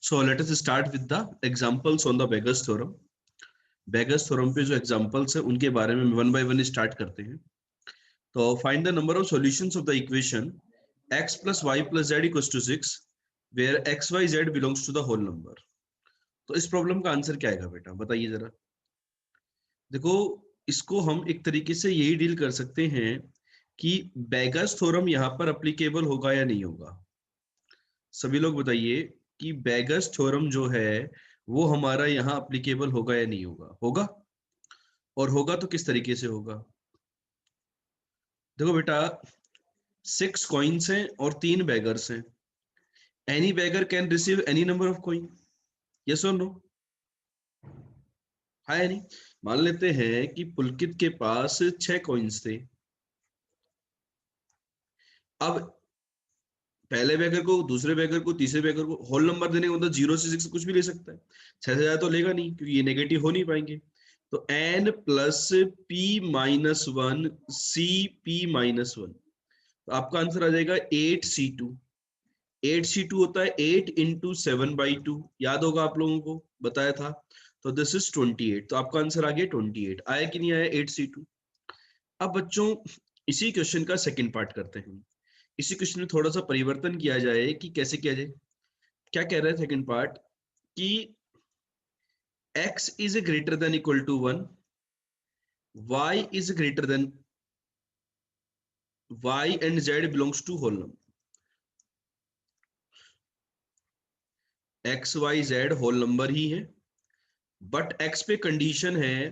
So let us start with the examples on the Vegas theorem. Vegas theorem पे जो examples है उनके बारे में one by one start करते हैं. तो find the number of solutions of the equation x plus y plus z equals to 6 where x y z belongs to the whole number. तो इस प्रॉब्लम का आंसर क्या आएगा बेटा, बताइए जरा. देखो, इसको हम एक तरीके से यही डील कर सकते हैं कि वेगस थ्योरम यहाँ पर एप्लीकेबल होगा या नहीं होगा. सभी लोग बताइए कि वेगस थ्योरम जो है वो हमारा यहाँ एप्लीकेबल होगा या नहीं होगा. होगा, और होगा तो किस तरीके से होगा. देखो बेटा, 6 कॉइन्स हैं और 3 बेगर्स हैं. Any beggar can receive any number of coin. Yes और नो? हाँ या नहीं? मान लेते हैं कि पुलकित के पास 6 कॉइन्स थे. अब पहले बेगर को, दूसरे बेगर को, तीसरे बेगर को होल नंबर देने को, मतलब 0 से 6 कुछ भी ले सकता है. 6 से ज्यादा तो लेगा नहीं क्योंकि ये नेगेटिव हो नहीं पाएंगे. तो n प्लस p माइनस 1 सी p माइनस 1, तो आपका आंसर आ जाएगा 8c2. 8c2 होता है 8 इंटू 7/2. याद होगा आप लोगों को, बताया था. तो दिस इज 28. तो आपका आंसर आ गया 28. आया कि नहीं आया 8c2? अब बच्चों, इसी क्वेश्चन का सेकंड पार्ट करते हैं. इसी क्वेश्चन में थोड़ा सा परिवर्तन किया जाए कि कैसे किया जाए. क्या कह रहा है सेकंड पार्ट कि x is greater than equal to 1, y is greater than y and z belongs to whole number. x y z whole number ही है, बट x पे कंडीशन है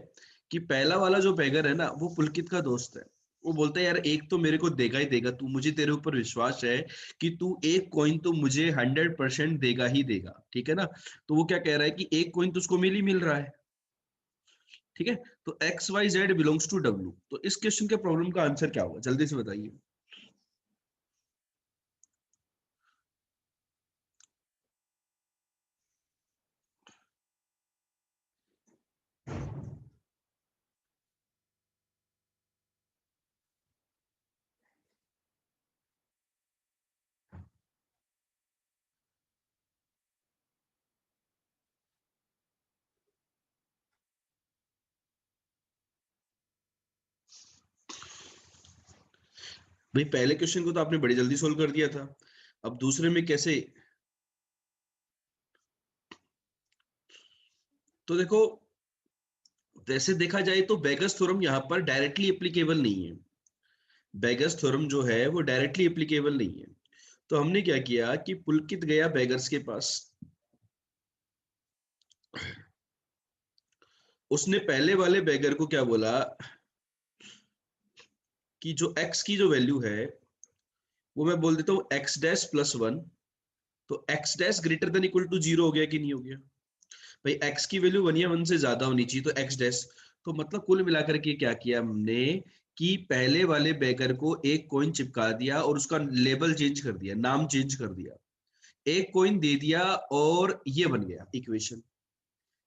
कि पहला वाला जो बेगर है ना वो पुलकित का दोस्त है. वो बोलता है यार एक तो मेरे को देगा ही देगा, तू, मुझे तेरे ऊपर विश्वास है कि तू एक कॉइन तो मुझे 100% देगा ही देगा. ठीक है ना? तो वो क्या कह रहा है कि एक कॉइन तो उसको मिल ही मिल रहा है. ठीक है, तो X Y Z belongs to W. तो इस क्वेश्चन के प्रॉब्लम का आंसर क्या होगा, जल्दी से बताइए. भाई पहले क्वेश्चन को तो आपने बड़ी जल्दी सोल्व कर दिया था, अब दूसरे में कैसे? तो देखो, वैसे देखा जाए तो बेगस थ्योरम यहाँ पर डायरेक्टली एप्लीकेबल नहीं है. बेगस थ्योरम जो है वो डायरेक्टली एप्लीकेबल नहीं है. तो हमने क्या किया कि पुलकित गया बेगर्स के पास. उसने पहले वाले बेगर को क्या बोला कि जो x की जो वैल्यू है वो मैं बोल देता हूँ x डैश प्लस 1. तो x dash greater than equal to 0 हो गया कि नहीं हो गया? भाई x की वैल्यू 1 या 1 से ज्यादा होनी चाहिए, तो x डैश. तो मतलब कुल मिलाकर के क्या किया हमने कि पहले वाले बेगर को एक कॉइन चिपका दिया और उसका लेबल चेंज कर दिया, नाम चेंज कर दिया, एक कॉइन दे दिया, और ये बन गया इक्वेशन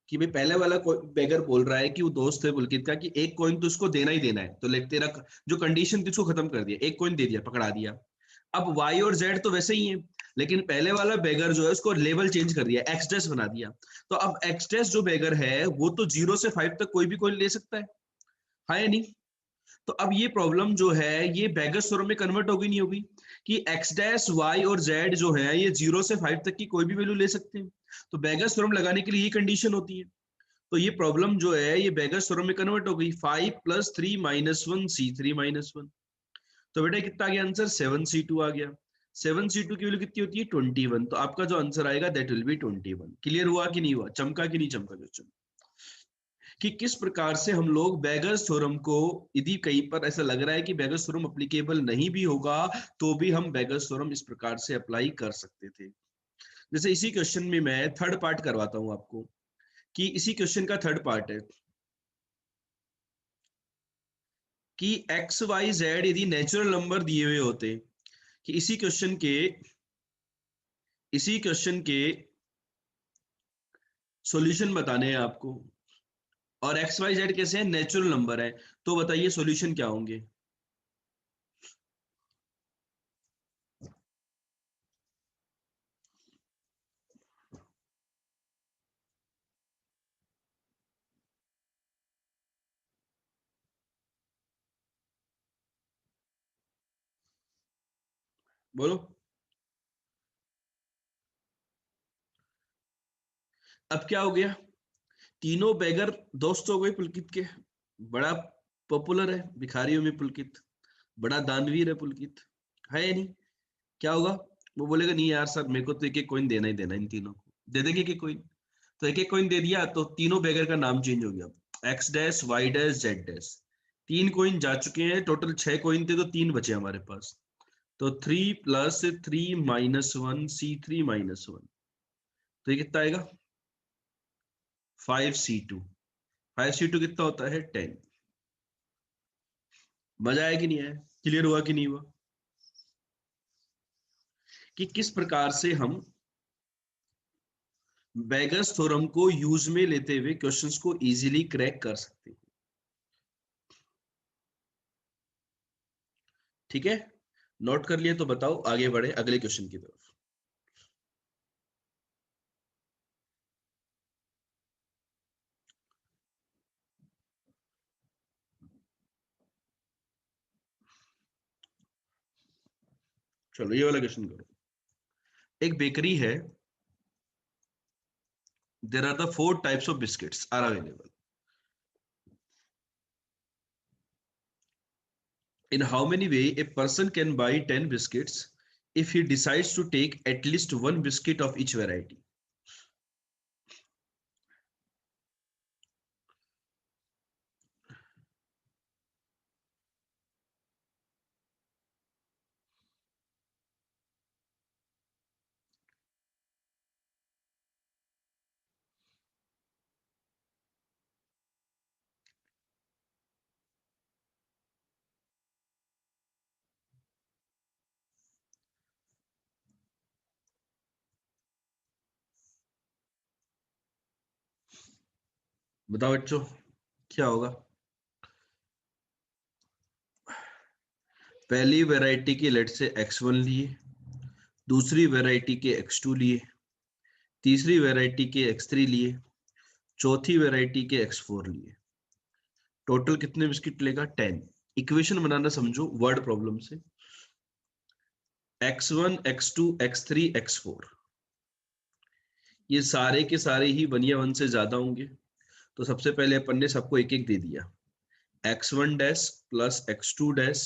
कि भाई पहले वाला बेगर बोल रहा है कि वो दोस्त है पुलकित का कि एक कॉइन तो उसको देना ही देना है. तो लेट तेरा जो कंडीशन थी उसको खत्म कर दिया, एक कॉइन दे दिया, पकड़ा दिया. अब y और z तो वैसे ही है, लेकिन पहले वाला बेगर जो है उसको लेवल चेंज कर दिया, एक्स डैश बना दिया. तो अब एक्स डैश जो बेगर है वो तो 0 से 5 तक कोई भी कॉइन ले सकता है. हाँ या नहीं? तो अब ये प्रॉब्लम जो है ये बेगस थ्योरम में कन्वर्ट होगी नहीं होगी कि एक्स डैश वाई और जेड जो है ये 0 से 5 तक की कोई भी वैल्यू ले सकते हैं. तो बेगस थ्योरम लगाने के लिए ये कंडीशन होती है. तो ये प्रॉब्लम जो है ये बेगस थ्योरम में कन्वर्ट हो गई. 5 + 3 - 1 c3 - 1. तो बेटा कितना आ गया आंसर? 7c2 आ गया. 7c2 की वैल्यू कितनी होती है? 21. तो आपका जो आंसर आएगा दैट विल बी 21. क्लियर हुआ कि नहीं हुआ? चमका कि नहीं चमका क्वेश्चन? कि किस प्रकार से हम लोग बेगस थ्योरम को, यदि कहीं पर ऐसा लग रहा है कि बेगस थ्योरम एप्लीकेबल नहीं भी होगा तो भी हम बेगस थ्योरम इस प्रकार से अप्लाई कर सकते थे. जैसे इसी क्वेश्चन में मैं थर्ड पार्ट करवाता हूं आपको, कि इसी क्वेश्चन का थर्ड पार्ट है कि एक्स वाई जेड यदि नेचुरल नंबर दिए हुए होते, कि इसी क्वेश्चन के सॉल्यूशन बताने हैं आपको, और एक्स वाई जेड कैसे हैं? नेचुरल नंबर है. तो बताइए सॉल्यूशन क्या होंगे? बोलो। अब क्या हो गया, तीनों बेगर दोस्त हो गए पुलकित के। बड़ा पॉपुलर है भिखारियों में पुलकित, बड़ा दानवीर है पुलकित, है या नहीं? क्या होगा, वो बोलेगा नहीं यार सर मेरे को तो एक एक कॉइन देना ही देना, इन तीनों को दे देंगे एक एक कॉइन। तो एक एक कॉइन दे दिया तो तीनों बेगर का नाम चेंज हो गया, X dash Y dash Z dash. तीन कॉइन जा चुके हैं, टोटल 6 कॉइन थे तो तीन बचे हमारे पास। तो 3 + 3 - 1 C3 - 1, तो ये कितना आएगा 5C2। 5C2 कितना होता है 10। मजा आया कि नहीं आया, क्लियर हुआ कि नहीं हुआ, कि किस प्रकार से हम बेगस थ्योरम को यूज में लेते हुए क्वेश्चंस को इजीली क्रैक कर सकते हैं। ठीक है, नोट कर लिया तो बताओ आगे बढ़े अगले क्वेश्चन की तरफ। चलो ये वाला क्वेश्चन करो। एक बेकरी है, there are the 4 types of biscuits are available. In how many way a person can buy 10 biscuits if he decides to take at least one biscuit of each variety? बताओ बच्चों क्या होगा। पहली variety के late से x1 लिए, दूसरी variety के x2 लिए, तीसरी वैरायटी के x3 लिए, चौथी वैरायटी के x4 लिए। टोटल कितने बिस्किट लेगा 10। इक्वेशन बनाना समझो वर्ड प्रॉब्लम से, x1 x2 x3 x4 ये सारे के सारे ही 1 से ज्यादा होंगे। तो सबसे पहले अपन ने सबको एक एक दे दिया, x1 dash plus x2 dash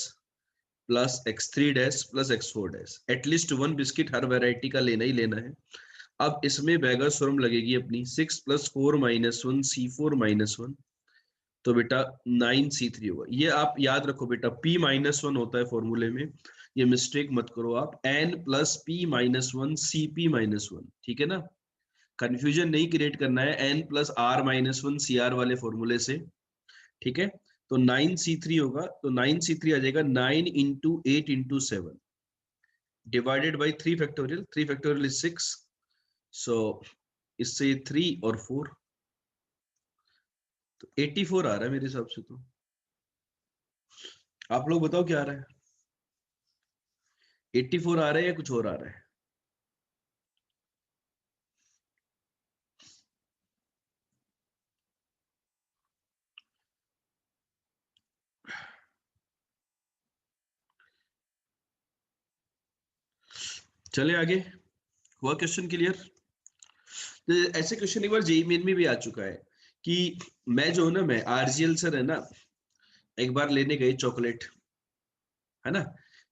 plus x3 dash plus x4 dash, at least one biscuit हर वैरायटी का लेना ही लेना है। अब इसमें बेगर्स थ्योरम लगेगी अपनी, 6 + 4 - 1 C4 - 1, तो बेटा 9C3 होगा। ये आप याद रखो बेटा, P-1 होता है फॉर्मूले में, ये मिस्टेक मत करो आप, N + P - 1 CP - 1, ठीक है ना। कंफ्यूजन नहीं क्रिएट करना है N + R - 1 CR वाले फॉर्मूले से, ठीक है। तो 9C3 होगा, तो 9C3 आ जाएगा 9 × 8 × 7 divided by 3 factorial, 3 factorial is 6, सो इससे 3 और 4, तो 84 आ रहा है मेरे हिसाब से। तो आप लोग बताओ क्या आ रहा है, 84 आ रहा है या कुछ और आ रहा है? चले आगे, हुआ क्वेश्चन क्लियर? तो ऐसे क्वेश्चन एक बार जेईई मेन में भी आ चुका है कि मैं जो हूं ना, मैं आरजीएल सर है ना, एक बार लेने गए चॉकलेट, है ना,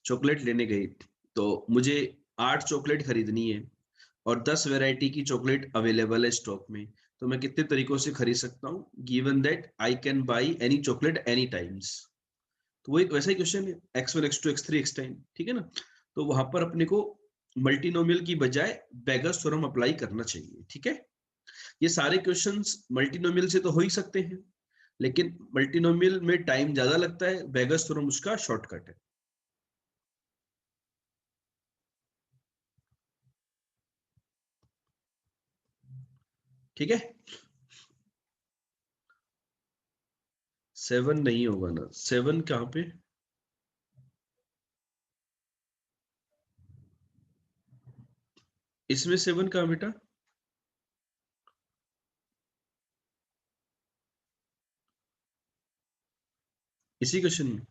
चॉकलेट लेने गई, तो मुझे 8 चॉकलेट खरीदनी है और 10 वैरायटी की चॉकलेट अवेलेबल है स्टॉक में। तो मैं कितने तरीकों से खरीद सकता हूँ, given that I can buy any chocolate any times. तो वो एक वैसा ही क्वेश्चन है, x1 x2 x3 x10, ठीक है ना। तो वहां पर अपने को मल्टीनोमियल की बजाय बेगर्स थ्योरम अप्लाई करना चाहिए, ठीक है। ये सारे क्वेश्चंस मल्टीनोमियल से तो हो ही सकते हैं, लेकिन मल्टीनोमियल में टाइम ज्यादा लगता है, बेगर्स थ्योरम उसका शॉर्टकट है, ठीक है। 7 नहीं होगा ना, 7 कहाँ पे, इसमें 7 कहाँ बेटा, इसी क्वेश्चन में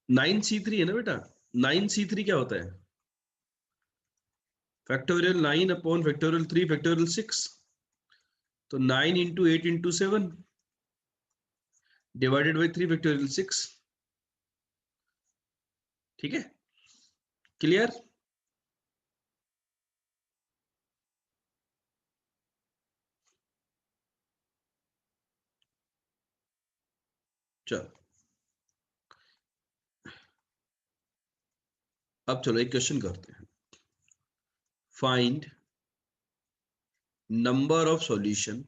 9C3 है ना बेटा। 9c3 क्या होता है? फैक्टोरियल 9 अपॉन फैक्टोरियल 3 फैक्टोरियल 6, तो 9 into 8 into 7 divided by 3 factorial 6। ठीक है, क्लियर? चलो अब चलो एक क्वेश्चन करते हैं। Find number of solution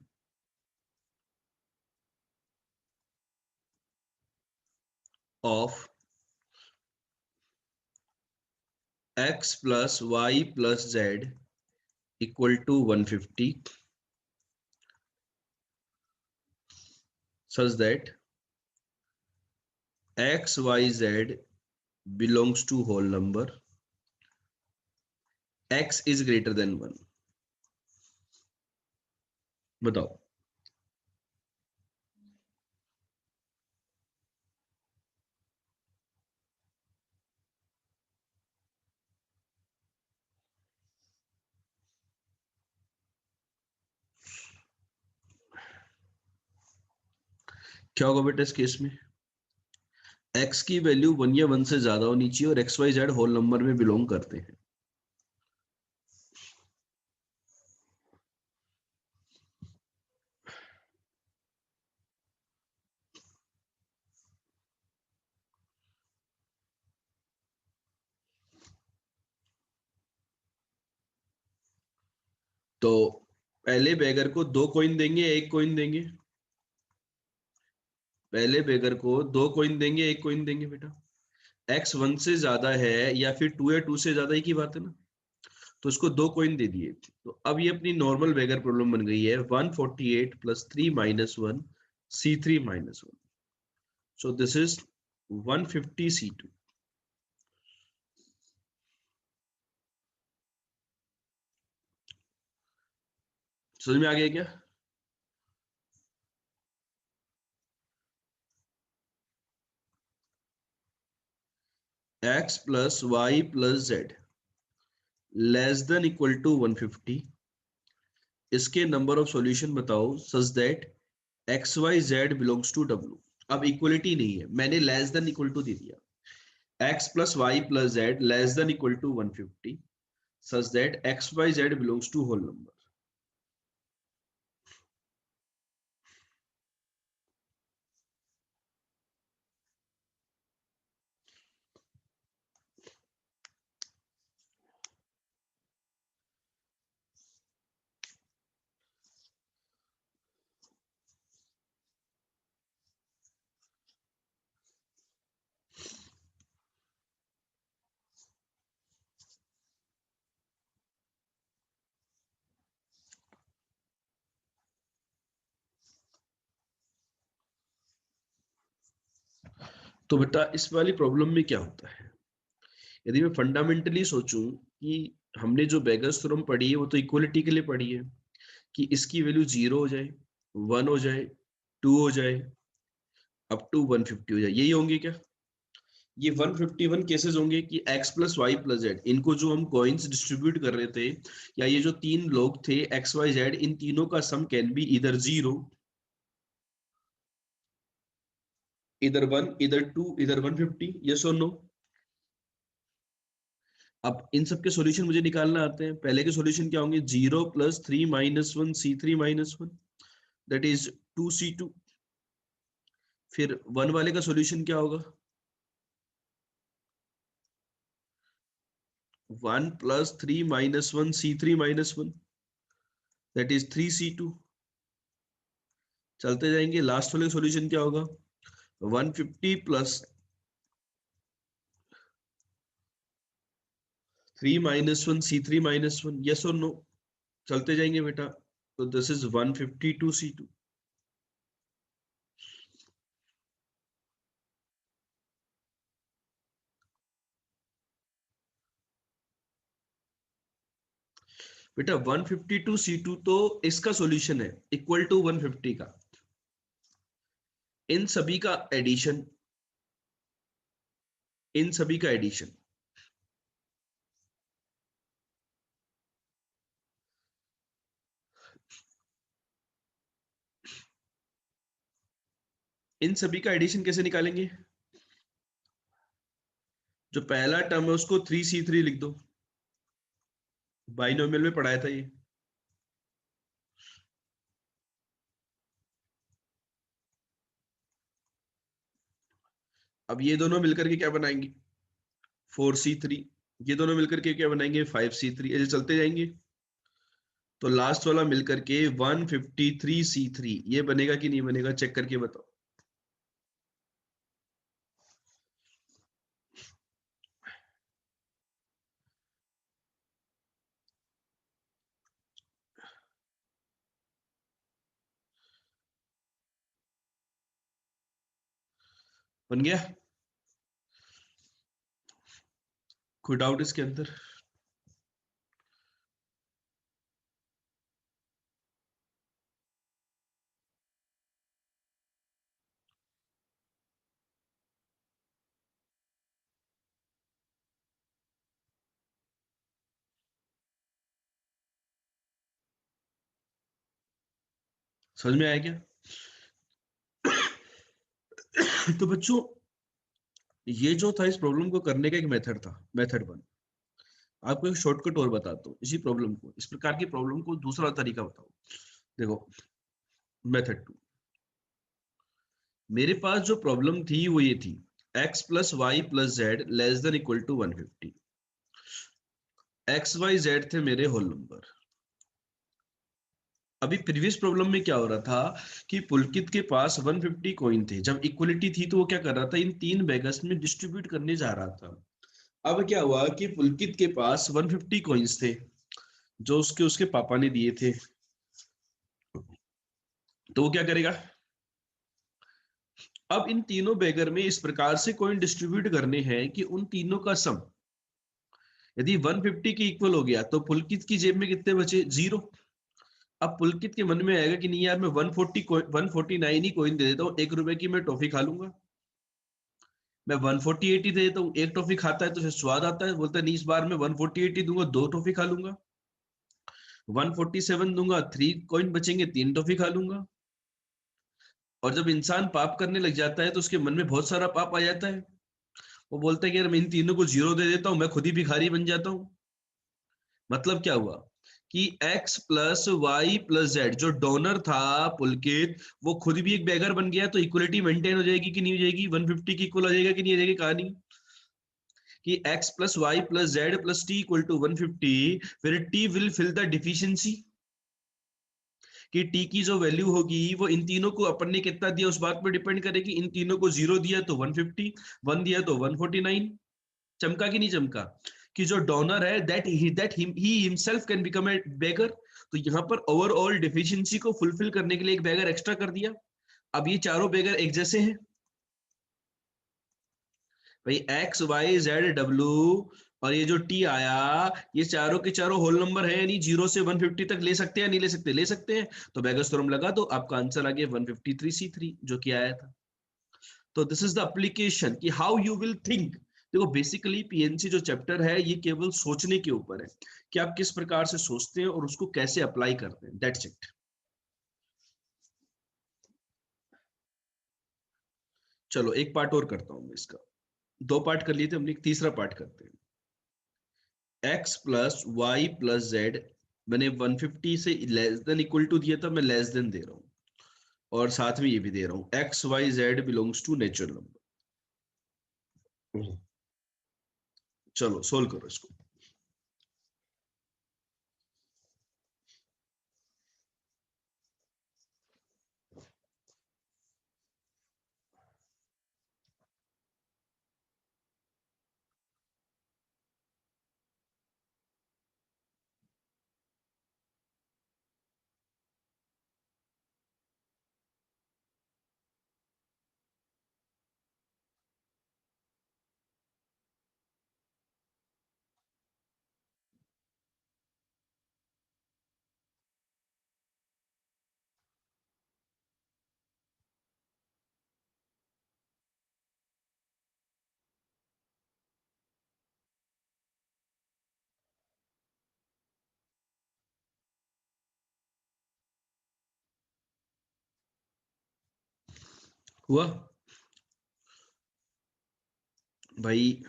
of x plus y plus z equal to 150 such that x y z belongs to whole number, x is greater than 1। बताओ। क्या होगा बेटा इस केस में? x की वैल्यू 1 या 1 से ज्यादा होनी चाहिए और X Y Z whole number में बिलोंग करते हैं। तो पहले बेगर को 2 कॉइन देंगे, 1 कॉइन देंगे? पहले बेगर को 2 कॉइन देंगे, 1 कॉइन देंगे बेटा। x 1 से ज्यादा है या फिर 2 या 2 से ज्यादा, ही की बात है ना। तो इसको 2 कॉइन दे दिए। तो अब ये अपनी नॉर्मल बेगर प्रॉब्लम बन गई है। 148 plus 3 minus 1 C3 minus 1। So this is 150 C2। समझ में आ गया क्या? x plus Y plus Z less than equal to 150। इसके नंबर ऑफ सॉल्यूशन बताओ such that X Y Z belongs to W. अब इक्वलिटी नहीं है, मैंने लेस देन इक्वल टू दे दिया। x plus Y plus Z less than equal to 150 such that X Y Z belongs to whole number. तो बेटा इस वाली प्रॉब्लम में क्या होता है? यदि मैं फंडामेंटली सोचूं कि हमने जो बेगर्स थ्योरम पढ़ी है वो तो इक्वलिटी के लिए पढ़ी है कि इसकी वैल्यू 0 हो जाए, 1 हो जाए, 2 हो जाए, अप टू 150 हो जाए, यही होंगे क्या? ये 151 केसेस होंगे कि x plus Y plus z, इनको जो हम कॉइन्स डिस्ट्रीब्यूट कर रहे थे, या ये जो 3 लोग थे x y z, इन तीनों का सम कैन बी इधर 0, इधर 1, इधर 2, इधर 150। यस और नो? अब इन सब के सॉल्यूशन मुझे निकालना आते हैं। पहले के सॉल्यूशन क्या होंगे? 0 plus 3 minus 1 C3 minus 1, that is 2C2। फिर 1 वाले का सॉल्यूशन क्या होगा? 1 plus 3 minus 1 C3 minus 1, that is 3C2। चलते जाएंगे, लास्ट वाले का सॉल्यूशन क्या होगा? 150 plus 3 minus 1 C3 minus 1। Yes और नो? चलते जाएंगे बेटा। तो दिस इज 152 C2। बेटा 152 C2 तो इसका सॉल्यूशन है, इक्वल टू 150 का। इन सभी का एडिशन, इन सभी का एडिशन इन सभी का एडिशन कैसे निकालेंगे? जो पहला टर्म है उसको 3c3 लिख दो, बाइनोमियल में पढ़ाया था ये। अब ये दोनों मिलकर के क्या बनाएंगे? 4c3। ये दोनों मिलकर के क्या बनाएंगे? 5c3। ऐसे चलते जाएंगे। तो लास्ट वाला मिलकर के 153c3 ये बनेगा कि नहीं बनेगा? चेक करके बताओ। बन गया? कोई डाउट इसके अंदर? समझ में आया क्या? तो बच्चों, ये जो था इस प्रॉब्लम को करने का एक मेथड था, मेथड वन। आपको एक शॉर्टकट और बताता हूँ इसी प्रॉब्लम को, इस प्रकार की प्रॉब्लम को दूसरा तरीका बताओ। देखो, मेथड टू। मेरे पास जो प्रॉब्लम थी वो ये थी, x plus Y plus Z less than equal to 150। X Y z थे मेरे होल नंबर। अभी प्रीवियस प्रॉब्लम में क्या हो रहा था कि पुलकित के पास 150 कॉइन थे। जब इक्वलिटी थी तो वो क्या कर रहा था, इन तीन बेगर्स में डिस्ट्रीब्यूट करने जा रहा था। अब क्या हुआ कि पुलकित के पास 150 कॉइन्स थे जो उसके उसके पापा ने दिए थे। तो वो क्या करेगा, अब इन तीनों बेगर में इस प्रकार से कॉइन डिस्ट्रीब्यूट करने हैं कि उन तीनों का सम यदि 150 के इक्वल हो गया तो पुलकित की जेब में कितने बचे? जीरो। अब पुलकित के मन में आएगा कि नहीं यार, मैं 149 ही कॉइन दे देता हूँ, 1 रुपए की मैं टॉफी खा लूंगा। मैं 148 ही दे देता हूँ, एक टॉफी खाता है तो उसे स्वाद आता है, बोलता है नहीं इस बार मैं 148 ही दूंगा, 2 टॉफी खा लूंगा। 147 दूंगा, 3 कॉइन बचेंगे, 3 टॉफी खा लूंगा। और जब इंसान पाप करने लग जाता है तो उसके मन में बहुत सारा पाप आ जाता है। वो बोलता है कि यार मैं इन तीनों को जीरो दे देता हूँ, मैं खुद ही भिखारी बन जाता हूँ। मतलब क्या हुआ कि x plus Y plus z जो डोनर था पुलकित, वो खुद भी एक बेगर बन गया। तो इक्वलिटी मेंटेन हो जाएगी कि नहीं हो जाएगी? 150 की इक्वल हो जाएगा कि नहीं हो जाएगी? कहानी कि x plus Y plus z plus t equal to 150, फिर t will fill the deficiency. कि t की जो वैल्यू होगी वो इन तीनों को अपन ने कितना दिया उस बात पर डिपेंड करेगी। इन तीनों को जीरो दिया तो 150, 1 दिया तो 149। चमका कि नहीं चमका? कि जो डोनर है ही himself can become a beggar. तो यहाँ पर ओवरऑल डिफिशियंसी को फुलफिल करने के लिए एक बेगर एक्स्ट्रा कर दिया। अब ये चारों बेगर एक जैसे हैं भाई, एक्स वाई जेड डब्ल्यू, और ये जो टी आया, ये चारों के चारों होल नंबर है, यानी 0 से 150 तक ले सकते हैं, नहीं ले सकते? ले सकते हैं। तो बेगर्स थ्योरम लगा दो, आपका आंसर आ गया 153c3 जो कि आया था। तो दिस इज द एप्लीकेशन कि हाउ यू विल थिंक। देखो, बेसिकली पीएनसी जो चैप्टर है ये केवल सोचने के ऊपर है कि आप किस प्रकार से सोचते हैं और उसको कैसे अप्लाई करते हैं, दैट्स इट। चलो एक पार्ट और करता हूं मैं इसका। 2 पार्ट कर लिए थे हमने, एक तीसरा पार्ट करते हैं। X plus Y plus z मैंने 150 से लेस देन इक्वल टू दिया था, मैं लेस देन दे रहा हूँ। और साथ में ये भी दे रहा हूँ, x Y Z belongs to natural number. चलो सोल्व करो इसको। हुआ भाई,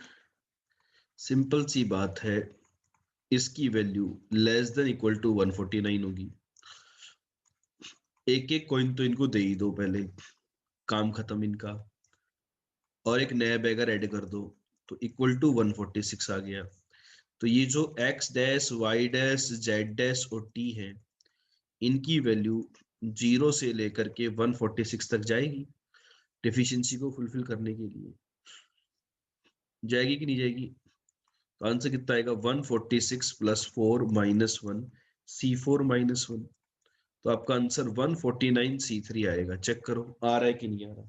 सिंपल सी बात है, इसकी value less than equal to 149 होगी। एक एक कॉइन तो इनको दे ही दो पहले, काम खत्म इनका, और एक नया बैगर ऐड कर दो, तो इक्वल टू 146 आ गया। तो ये जो x dash Y dash Z dash और टी है, इनकी वैल्यू 0 से लेकर के 146 तक जाएगी डेफिशिएंसी को फुलफिल करने के लिए। जाएगी कि नहीं जाएगी? तो आंसर कितना आएगा? 146 प्लस 4 माइनस 1 C4 माइनस 1। तो आपका आंसर 149 C3 आएगा। चेक करो आ रहा है कि नहीं आ रहा।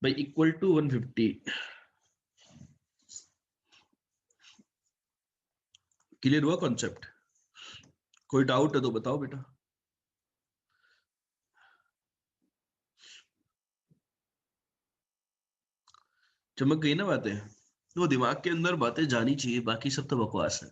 भाई इक्वल टू 150। क्लियर हुआ कॉन्सेप्ट? कोई डाउट है तो बताओ बेटा। चमक गई ना बातें? तो दिमाग के अंदर बातें जानी चाहिए, बाकी सब तो बकवास है।